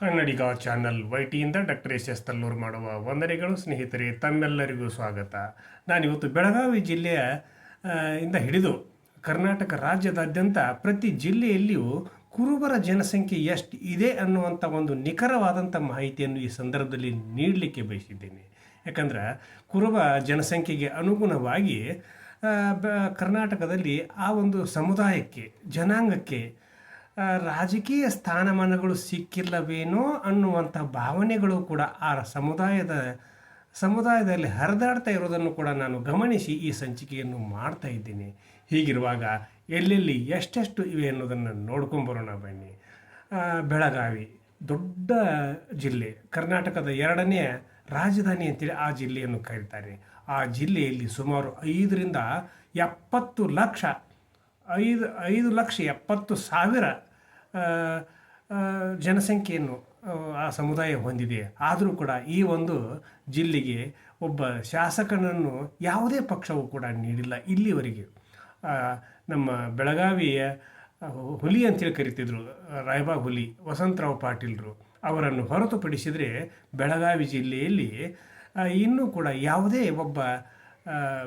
ಕನ್ನಡಿಗ channel ವೈಟಿಯಿಂದ doctor S Tallur ಮಾಡುವ ವಂದನೆಗಳು. ಸ್ನೇಹಿತರೆ, ತಮ್ಮೆಲ್ಲರಿಗೂ ಸ್ವಾಗತ. ನಾನಿವತ್ತು ಬೆಳಗಾವಿ ಜಿಲ್ಲೆಯ ಇಂದ ಹಿಡಿದು ಕರ್ನಾಟಕ ರಾಜ್ಯದಾದ್ಯಂತ ಪ್ರತಿ ಜಿಲ್ಲೆಯಲ್ಲಿಯೂ ಕುರುಬರ ಜನಸಂಖ್ಯೆ ಎಷ್ಟು ಇದೆ ಅನ್ನುವಂಥ ಒಂದು ನಿಖರವಾದಂಥ ಮಾಹಿತಿಯನ್ನು ಈ ಸಂದರ್ಭದಲ್ಲಿ ನೀಡಲಿಕ್ಕೆ ಬಯಸಿದ್ದೇನೆ. ಯಾಕಂದ್ರೆ ಕುರುಬ ಜನಸಂಖ್ಯೆಗೆ ಅನುಗುಣವಾಗಿ ಕರ್ನಾಟಕದಲ್ಲಿ ಆ ಒಂದು ಸಮುದಾಯಕ್ಕೆ, ಜನಾಂಗಕ್ಕೆ ರಾಜಕೀಯ ಸ್ಥಾನಮಾನಗಳು ಸಿಕ್ಕಿಲ್ಲವೇನೋ ಅನ್ನುವಂಥ ಭಾವನೆಗಳು ಕೂಡ ಆ ಸಮುದಾಯದಲ್ಲಿ ಹರಿದಾಡ್ತಾ ಇರೋದನ್ನು ಕೂಡ ನಾನು ಗಮನಿಸಿ ಈ ಸಂಚಿಕೆಯನ್ನು ಮಾಡ್ತಾ ಇದ್ದೀನಿ. ಹೀಗಿರುವಾಗ ಎಲ್ಲೆಲ್ಲಿ ಎಷ್ಟೆಷ್ಟು ಇವೆ ಅನ್ನೋದನ್ನು ನೋಡ್ಕೊಂಬರೋಣ ಬನ್ನಿ. ಬೆಳಗಾವಿ ದೊಡ್ಡ ಜಿಲ್ಲೆ, ಕರ್ನಾಟಕದ 2ನೇ ರಾಜಧಾನಿ ಅಂತೇಳಿ ಆ ಜಿಲ್ಲೆಯನ್ನು ಕರೀತಾರೆ. ಆ ಜಿಲ್ಲೆಯಲ್ಲಿ ಸುಮಾರು 5,70,000 ಜನಸಂಖ್ಯೆಯನ್ನು ಆ ಸಮುದಾಯ ಹೊಂದಿದೆ. ಆದರೂ ಕೂಡ ಈ ಒಂದು ಜಿಲ್ಲೆಗೆ ಒಬ್ಬ ಶಾಸಕನನ್ನು ಯಾವುದೇ ಪಕ್ಷವು ಕೂಡ ನೀಡಿಲ್ಲ ಇಲ್ಲಿವರೆಗೆ. ನಮ್ಮ ಬೆಳಗಾವಿಯ ಹುಲಿ ಅಂತೇಳಿ ಕರಿತಿದ್ರು, ರಾಯಬಾಗ್ ಹುಲಿ ವಸಂತರಾವ್ ಪಾಟೀಲ್ರು. ಅವರನ್ನು ಹೊರತುಪಡಿಸಿದರೆ ಬೆಳಗಾವಿ ಜಿಲ್ಲೆಯಲ್ಲಿ ಇನ್ನೂ ಕೂಡ ಯಾವುದೇ ಒಬ್ಬ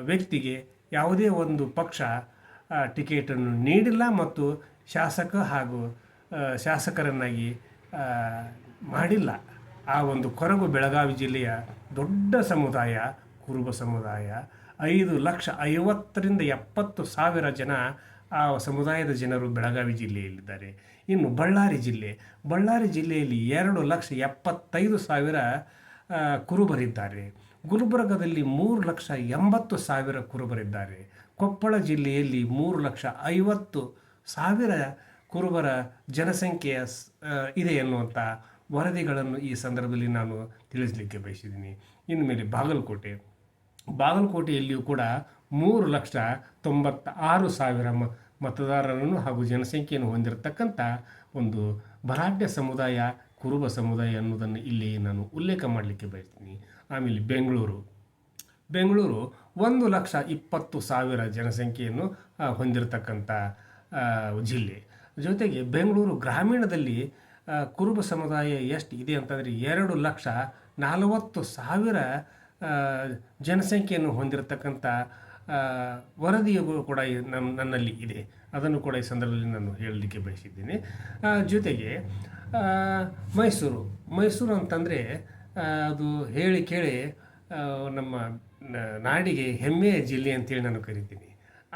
ವ್ಯಕ್ತಿಗೆ ಯಾವುದೇ ಒಂದು ಪಕ್ಷ ಟಿಕೆಟನ್ನು ನೀಡಿಲ್ಲ ಮತ್ತು ಶಾಸಕ ಹಾಗೂ ಶಾಸಕರನ್ನಾಗಿ ಮಾಡಿಲ್ಲ. ಆ ಒಂದು ಕೊರಗು ಬೆಳಗಾವಿ ಜಿಲ್ಲೆಯ ದೊಡ್ಡ ಸಮುದಾಯ ಕುರುಬ ಸಮುದಾಯ. 5,50,000 ಜನ ಆ ಸಮುದಾಯದ ಜನರು ಬೆಳಗಾವಿ ಜಿಲ್ಲೆಯಲ್ಲಿದ್ದಾರೆ. ಇನ್ನು ಬಳ್ಳಾರಿ ಜಿಲ್ಲೆಯಲ್ಲಿ 2,75,000 ಕುರುಬರಿದ್ದಾರೆ. ಗುಲ್ಬರ್ಗದಲ್ಲಿ 3,80,000 ಕುರುಬರಿದ್ದಾರೆ. ಕೊಪ್ಪಳ ಜಿಲ್ಲೆಯಲ್ಲಿ 3,50,000 ಕುರುಬರ ಜನಸಂಖ್ಯೆಯ ಇದೆ ಎನ್ನುವಂಥ ವರದಿಗಳನ್ನು ಈ ಸಂದರ್ಭದಲ್ಲಿ ನಾನು ತಿಳಿಸಲಿಕ್ಕೆ ಬಯಸಿದ್ದೀನಿ. ಇನ್ಮೇಲೆ ಬಾಗಲಕೋಟೆಯಲ್ಲಿಯೂ ಕೂಡ 3,96,000 ಮತದಾರರನ್ನು ಹಾಗೂ ಜನಸಂಖ್ಯೆಯನ್ನು ಹೊಂದಿರತಕ್ಕಂಥ ಒಂದು ಬಲಾಢ್ಯ ಸಮುದಾಯ ಕುರುಬ ಸಮುದಾಯ ಅನ್ನೋದನ್ನು ಇಲ್ಲಿ ನಾನು ಉಲ್ಲೇಖ ಮಾಡಲಿಕ್ಕೆ ಬಯಸ್ತೀನಿ. ಆಮೇಲೆ ಬೆಂಗಳೂರು 1,20,000 ಜನಸಂಖ್ಯೆಯನ್ನು ಹೊಂದಿರತಕ್ಕಂಥ ಜಿಲ್ಲೆ. ಜೊತೆಗೆ ಬೆಂಗಳೂರು ಗ್ರಾಮೀಣದಲ್ಲಿ ಕುರುಬ ಸಮುದಾಯ ಎಷ್ಟು ಇದೆ ಅಂತಂದರೆ 2,40,000 ಜನಸಂಖ್ಯೆಯನ್ನು ಹೊಂದಿರತಕ್ಕಂಥ ವರದಿಗಳು ಕೂಡ ನನ್ನಲ್ಲಿ ಇದೆ. ಅದನ್ನು ಕೂಡ ಈ ಸಂದರ್ಭದಲ್ಲಿ ನಾನು ಹೇಳಲಿಕ್ಕೆ ಬಯಸಿದ್ದೇನೆ. ಜೊತೆಗೆ ಮೈಸೂರು ಅಂತಂದರೆ ಅದು ಹೇಳಿ ಕೇಳಿ ನಮ್ಮ ನಾಡಿಗೆ ಹೆಮ್ಮೆಯ ಜಿಲ್ಲೆ ಅಂತೇಳಿ ನಾನು ಕರಿತೀನಿ.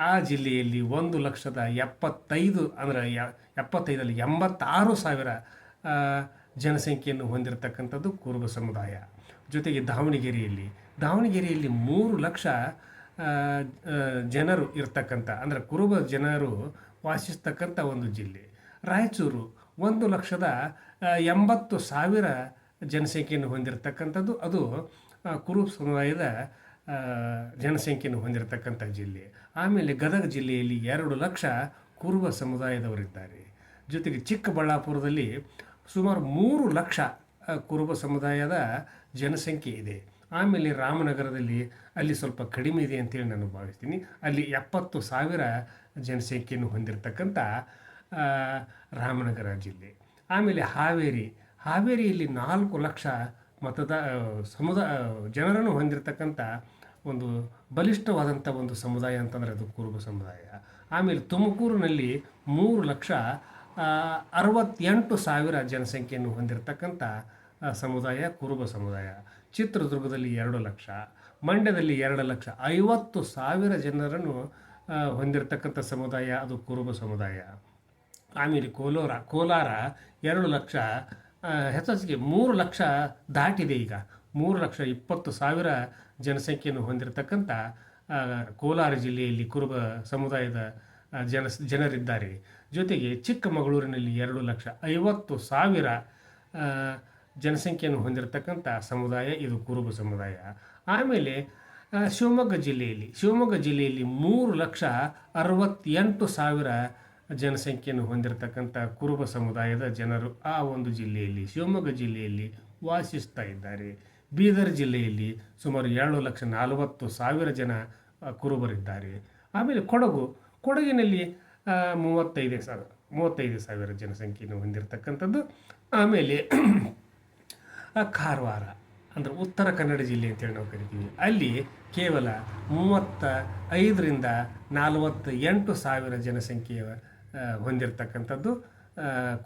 ಆ ಜಿಲ್ಲೆಯಲ್ಲಿ 1,75,000 ಅಂದರೆ 86,000 ಜನಸಂಖ್ಯೆಯನ್ನು ಹೊಂದಿರತಕ್ಕಂಥದ್ದು ಕುರುಬ ಸಮುದಾಯ. ಜೊತೆಗೆ ದಾವಣಗೆರೆಯಲ್ಲಿ 3,00,000 ಜನರು ಇರ್ತಕ್ಕಂಥ, ಅಂದರೆ ಕುರುಬ ಜನರು ವಾಸಿಸ್ತಕ್ಕಂಥ ಒಂದು ಜಿಲ್ಲೆ. ರಾಯಚೂರು 1,80,000 ಜನಸಂಖ್ಯೆಯನ್ನು ಹೊಂದಿರತಕ್ಕಂಥದ್ದು, ಅದು ಕುರುಬ ಸಮುದಾಯದ ಜನಸಂಖ್ಯೆಯನ್ನು ಹೊಂದಿರತಕ್ಕಂಥ ಜಿಲ್ಲೆ. ಆಮೇಲೆ ಗದಗ ಜಿಲ್ಲೆಯಲ್ಲಿ 2,00,000 ಕುರುಬ ಸಮುದಾಯದವರಿದ್ದಾರೆ. ಜೊತೆಗೆ ಚಿಕ್ಕಬಳ್ಳಾಪುರದಲ್ಲಿ ಸುಮಾರು 3,00,000 ಕುರುಬ ಸಮುದಾಯದ ಜನಸಂಖ್ಯೆ ಇದೆ. ಆಮೇಲೆ ರಾಮನಗರದಲ್ಲಿ ಅಲ್ಲಿ ಸ್ವಲ್ಪ ಕಡಿಮೆ ಇದೆ ಅಂತೇಳಿ ನಾನು ಭಾವಿಸ್ತೀನಿ. ಅಲ್ಲಿ 70,000 ಜನಸಂಖ್ಯೆಯನ್ನು ಹೊಂದಿರತಕ್ಕಂಥ ರಾಮನಗರ ಜಿಲ್ಲೆ. ಆಮೇಲೆ ಹಾವೇರಿಯಲ್ಲಿ 4,00,000 ಜನರನ್ನು ಹೊಂದಿರತಕ್ಕಂಥ ಒಂದು ಬಲಿಷ್ಠವಾದಂಥ ಒಂದು ಸಮುದಾಯ ಅಂತಂದರೆ ಅದು ಕುರುಬ ಸಮುದಾಯ. ಆಮೇಲೆ ತುಮಕೂರಿನಲ್ಲಿ 3,68,000 ಜನಸಂಖ್ಯೆಯನ್ನು ಹೊಂದಿರತಕ್ಕಂಥ ಸಮುದಾಯ ಕುರುಬ ಸಮುದಾಯ. ಚಿತ್ರದುರ್ಗದಲ್ಲಿ 2,00,000, ಮಂಡ್ಯದಲ್ಲಿ 2,50,000 ಜನರನ್ನು ಹೊಂದಿರತಕ್ಕಂಥ ಸಮುದಾಯ ಅದು ಕುರುಬ ಸಮುದಾಯ. ಆಮೇಲೆ ಕೋಲಾರ 2,00,000, ಹೆಚ್ಚಿಗೆ 3,00,000 ದಾಟಿದೆ. ಈಗ 3,20,000 ಜನಸಂಖ್ಯೆಯನ್ನು ಹೊಂದಿರತಕ್ಕಂಥ ಕೋಲಾರ ಜಿಲ್ಲೆಯಲ್ಲಿ ಕುರುಬ ಸಮುದಾಯದ ಜನರಿದ್ದಾರೆ. ಜೊತೆಗೆ ಚಿಕ್ಕಮಗಳೂರಿನಲ್ಲಿ 2,50,000 ಜನಸಂಖ್ಯೆಯನ್ನು ಹೊಂದಿರತಕ್ಕಂಥ ಸಮುದಾಯ ಇದು ಕುರುಬ ಸಮುದಾಯ. ಆಮೇಲೆ ಶಿವಮೊಗ್ಗ ಜಿಲ್ಲೆಯಲ್ಲಿ 3,68,000 ಜನಸಂಖ್ಯೆಯನ್ನು ಹೊಂದಿರತಕ್ಕಂಥ ಕುರುಬ ಸಮುದಾಯದ ಜನರು ಆ ಒಂದು ಜಿಲ್ಲೆಯಲ್ಲಿ, ಶಿವಮೊಗ್ಗ ಜಿಲ್ಲೆಯಲ್ಲಿ ವಾಸಿಸ್ತಾ ಇದ್ದಾರೆ. ಬೀದರ್ ಜಿಲ್ಲೆಯಲ್ಲಿ ಸುಮಾರು 2,40,000 ಜನ ಕುರುಬರಿದ್ದಾರೆ. ಆಮೇಲೆ ಕೊಡಗಿನಲ್ಲಿ 35,000, 35,000 ಜನಸಂಖ್ಯೆಯನ್ನು ಹೊಂದಿರತಕ್ಕಂಥದ್ದು. ಆಮೇಲೆ ಕಾರವಾರ ಅಂದರೆ ಉತ್ತರ ಕನ್ನಡ ಜಿಲ್ಲೆ ಅಂತೇಳಿ ನಾವು ಕರಿತೀವಿ. ಅಲ್ಲಿ ಕೇವಲ 35,000 ಜನಸಂಖ್ಯೆಯ ಹೊಂದಿರತಕ್ಕಂಥದ್ದು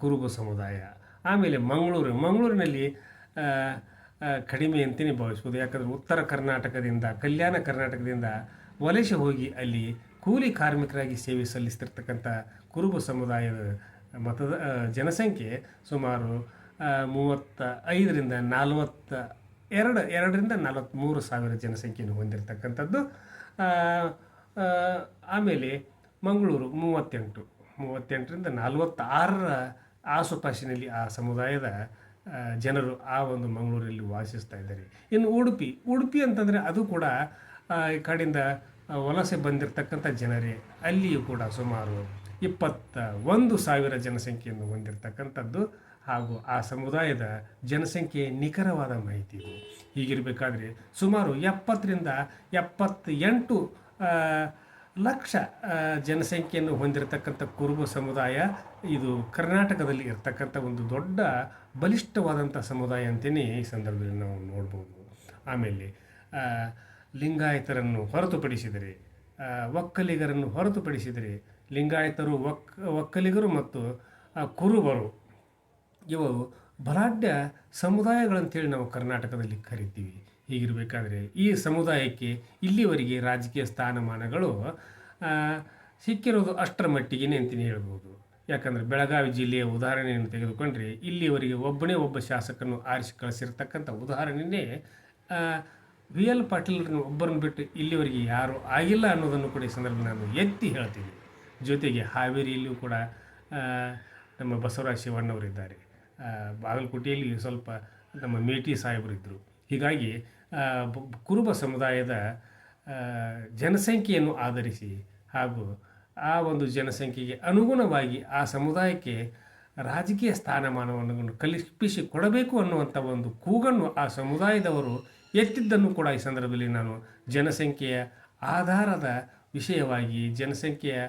ಕುರುಬ ಸಮುದಾಯ. ಆಮೇಲೆ ಮಂಗಳೂರಿನಲ್ಲಿ ಕಡಿಮೆ ಅಂತಲೇ ಭಾವಿಸ್ಬೋದು. ಯಾಕಂದರೆ ಉತ್ತರ ಕರ್ನಾಟಕದಿಂದ, ಕಲ್ಯಾಣ ಕರ್ನಾಟಕದಿಂದ ವಲಸೆ ಹೋಗಿ ಅಲ್ಲಿ ಕೂಲಿ ಕಾರ್ಮಿಕರಾಗಿ ಸೇವೆ ಸಲ್ಲಿಸ್ತಿರ್ತಕ್ಕಂಥ ಕುರುಬ ಸಮುದಾಯದ ಜನಸಂಖ್ಯೆ ಸುಮಾರು 2,43,000 ಜನಸಂಖ್ಯೆಯನ್ನು ಹೊಂದಿರತಕ್ಕಂಥದ್ದು. ಆಮೇಲೆ ಮಂಗಳೂರು 38ರಿಂದ 46 ಆಸುಪಾಸಿನಲ್ಲಿ ಆ ಸಮುದಾಯದ ಜನರು ಆ ಒಂದು ಮಂಗಳೂರಲ್ಲಿ ವಾಸಿಸ್ತಾ ಇದ್ದಾರೆ. ಇನ್ನು ಉಡುಪಿ ಅಂತಂದರೆ ಅದು ಕೂಡ ಈ ಕಡೆಯಿಂದ ವಲಸೆ ಬಂದಿರತಕ್ಕಂಥ ಜನರೇ. ಅಲ್ಲಿಯೂ ಕೂಡ ಸುಮಾರು 21,000 ಜನಸಂಖ್ಯೆಯನ್ನು ಹೊಂದಿರತಕ್ಕಂಥದ್ದು. ಹಾಗೂ ಆ ಸಮುದಾಯದ ಜನಸಂಖ್ಯೆ ನಿಖರವಾದ ಮಾಹಿತಿ ಇದು. ಹೀಗಿರಬೇಕಾದ್ರೆ ಸುಮಾರು 70ರಿಂದ 78 ಲಕ್ಷ ಜನಸಂಖ್ಯೆಯನ್ನು ಹೊಂದಿರತಕ್ಕಂಥ ಕುರುಬ ಸಮುದಾಯ ಇದು ಕರ್ನಾಟಕದಲ್ಲಿ ಇರ್ತಕ್ಕಂಥ ಒಂದು ದೊಡ್ಡ ಬಲಿಷ್ಠವಾದಂಥ ಸಮುದಾಯ ಅಂತಲೇ ಈ ಸಂದರ್ಭದಲ್ಲಿ ನಾವು ನೋಡ್ಬೋದು. ಆಮೇಲೆ ಲಿಂಗಾಯತರನ್ನು ಹೊರತುಪಡಿಸಿದರೆ, ಒಕ್ಕಲಿಗರನ್ನು ಹೊರತುಪಡಿಸಿದರೆ, ಲಿಂಗಾಯತರು, ಒಕ್ಕಲಿಗರು ಮತ್ತು ಕುರುಬರು ಇವು ಬಲಾಢ್ಯ ಸಮುದಾಯಗಳಂತೇಳಿ ನಾವು ಕರ್ನಾಟಕದಲ್ಲಿ ಕರಿತೀವಿ. ಹೀಗಿರಬೇಕಾದ್ರೆ ಈ ಸಮುದಾಯಕ್ಕೆ ಇಲ್ಲಿವರೆಗೆ ರಾಜಕೀಯ ಸ್ಥಾನಮಾನಗಳು ಸಿಕ್ಕಿರೋದು ಅಷ್ಟರ ಮಟ್ಟಿಗೆ ಅಂತಲೇ ಹೇಳ್ಬೋದು. ಯಾಕಂದರೆ ಬೆಳಗಾವಿ ಜಿಲ್ಲೆಯ ಉದಾಹರಣೆಯನ್ನು ತೆಗೆದುಕೊಂಡ್ರೆ ಇಲ್ಲಿವರೆಗೆ ಒಬ್ಬ ಶಾಸಕರನ್ನು ಆರಿಸಿ ಕಳಿಸಿರ್ತಕ್ಕಂಥ ಉದಾಹರಣೆಯೇ VL ಪಾಟೀಲ್ರನ್ನು ಒಬ್ಬರನ್ನು ಬಿಟ್ಟು ಇಲ್ಲಿವರೆಗೆ ಯಾರೂ ಆಗಿಲ್ಲ ಅನ್ನೋದನ್ನು ಕೂಡ ಈ ಸಂದರ್ಭ ನಾನು ಎತ್ತಿ ಹೇಳ್ತೀನಿ. ಜೊತೆಗೆ ಹಾವೇರಿಯಲ್ಲಿಯೂ ಕೂಡ ನಮ್ಮ ಬಸವರಾಜ ಶಿವಣ್ಣವರಿದ್ದಾರೆ. ಬಾಗಲಕೋಟೆಯಲ್ಲಿ ಸ್ವಲ್ಪ ನಮ್ಮ ಮೇಟಿ ಸಾಹೇಬರಿದ್ದರು. ಹೀಗಾಗಿ ಕುರುಬ ಸಮುದಾಯದ ಜನಸಂಖ್ಯೆಯನ್ನು ಆಧರಿಸಿ ಹಾಗೂ ಆ ಒಂದು ಜನಸಂಖ್ಯೆಗೆ ಅನುಗುಣವಾಗಿ ಆ ಸಮುದಾಯಕ್ಕೆ ರಾಜಕೀಯ ಸ್ಥಾನಮಾನವನ್ನು ಕಲ್ಪಿಸಿ ಕೊಡಬೇಕು ಅನ್ನುವಂಥ ಒಂದು ಕೂಗನ್ನು ಆ ಸಮುದಾಯದವರು ಎತ್ತಿದ್ದನ್ನು ಕೂಡ ಈ ಸಂದರ್ಭದಲ್ಲಿ ನಾನು ಜನಸಂಖ್ಯೆಯ ಆಧಾರದ ವಿಷಯವಾಗಿ, ಜನಸಂಖ್ಯೆಯ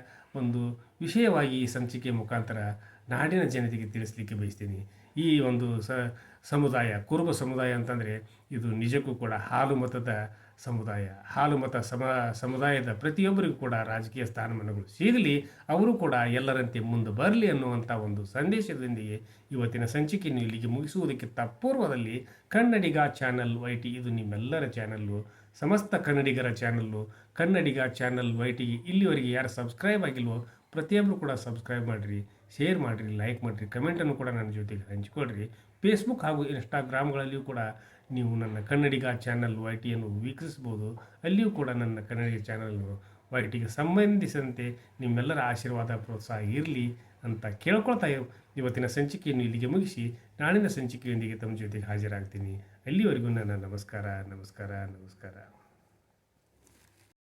ಒಂದು ವಿಷಯವಾಗಿ ಈ ಸಂಚಿಕೆ ಮುಖಾಂತರ ನಾಡಿನ ಜನತೆಗೆ ತಿಳಿಸ್ಲಿಕ್ಕೆ ಬಯಸ್ತೀನಿ. ಈ ಒಂದು ಸಮುದಾಯ, ಕುರುಬ ಸಮುದಾಯ ಅಂತಂದರೆ ಇದು ನಿಜಕ್ಕೂ ಕೂಡ ಹಾಲು ಮತದ ಸಮುದಾಯ. ಹಾಲು ಮತ ಸಮುದಾಯದ ಪ್ರತಿಯೊಬ್ಬರಿಗೂ ಕೂಡ ರಾಜಕೀಯ ಸ್ಥಾನಮಾನಗಳು ಸಿಗಲಿ, ಅವರು ಕೂಡ ಎಲ್ಲರಂತೆ ಮುಂದೆ ಬರಲಿ ಅನ್ನುವಂಥ ಒಂದು ಸಂದೇಶದೊಂದಿಗೆ ಇವತ್ತಿನ ಸಂಚಿಕೆಯನ್ನು ಇಲ್ಲಿಗೆ ಮುಗಿಸುವುದಕ್ಕಿಂತ ಪೂರ್ವದಲ್ಲಿ ಕನ್ನಡಿಗ ಚಾನಲ್ YT ಇದು ನಿಮ್ಮೆಲ್ಲರ ಚಾನಲ್ಲು, ಸಮಸ್ತ ಕನ್ನಡಿಗರ ಚಾನಲ್ಲು. ಕನ್ನಡಿಗ ಚಾನಲ್ YTಗೆ ಇಲ್ಲಿವರೆಗೆ ಯಾರು ಸಬ್ಸ್ಕ್ರೈಬ್ ಆಗಿಲ್ವೋ ಪ್ರತಿಯೊಬ್ಬರು ಕೂಡ ಸಬ್ಸ್ಕ್ರೈಬ್ ಮಾಡಿರಿ, ಶೇರ್ ಮಾಡಿರಿ, ಲೈಕ್ ಮಾಡಿರಿ, ಕಮೆಂಟನ್ನು ಕೂಡ ನನ್ನ ಜೊತೆಗೆ ಹಂಚಿಕೊಡ್ರಿ. ಫೇಸ್ಬುಕ್ ಹಾಗೂ ಇನ್ಸ್ಟಾಗ್ರಾಮ್ಗಳಲ್ಲಿಯೂ ಕೂಡ ನೀವು ನನ್ನ ಕನ್ನಡಿಗ ಚಾನಲ್ YTಯನ್ನು ವೀಕ್ಷಿಸ್ಬೋದು. ಅಲ್ಲಿಯೂ ಕೂಡ ನನ್ನ ಕನ್ನಡಿಗ ಚಾನಲ್ YTಗೆ ಸಂಬಂಧಿಸಿದಂತೆ ನಿಮ್ಮೆಲ್ಲರ ಆಶೀರ್ವಾದ, ಪ್ರೋತ್ಸಾಹ ಇರಲಿ ಅಂತ ಕೇಳ್ಕೊಳ್ತಾ ಇವತ್ತಿನ ಸಂಚಿಕೆಯನ್ನು ಇಲ್ಲಿಗೆ ಮುಗಿಸಿ ನಾಳಿನ ಸಂಚಿಕೆಯೊಂದಿಗೆ ತಮ್ಮ ಜೊತೆಗೆ ಹಾಜರಾಗ್ತೀನಿ. ಅಲ್ಲಿವರೆಗೂ ನನ್ನ ನಮಸ್ಕಾರ.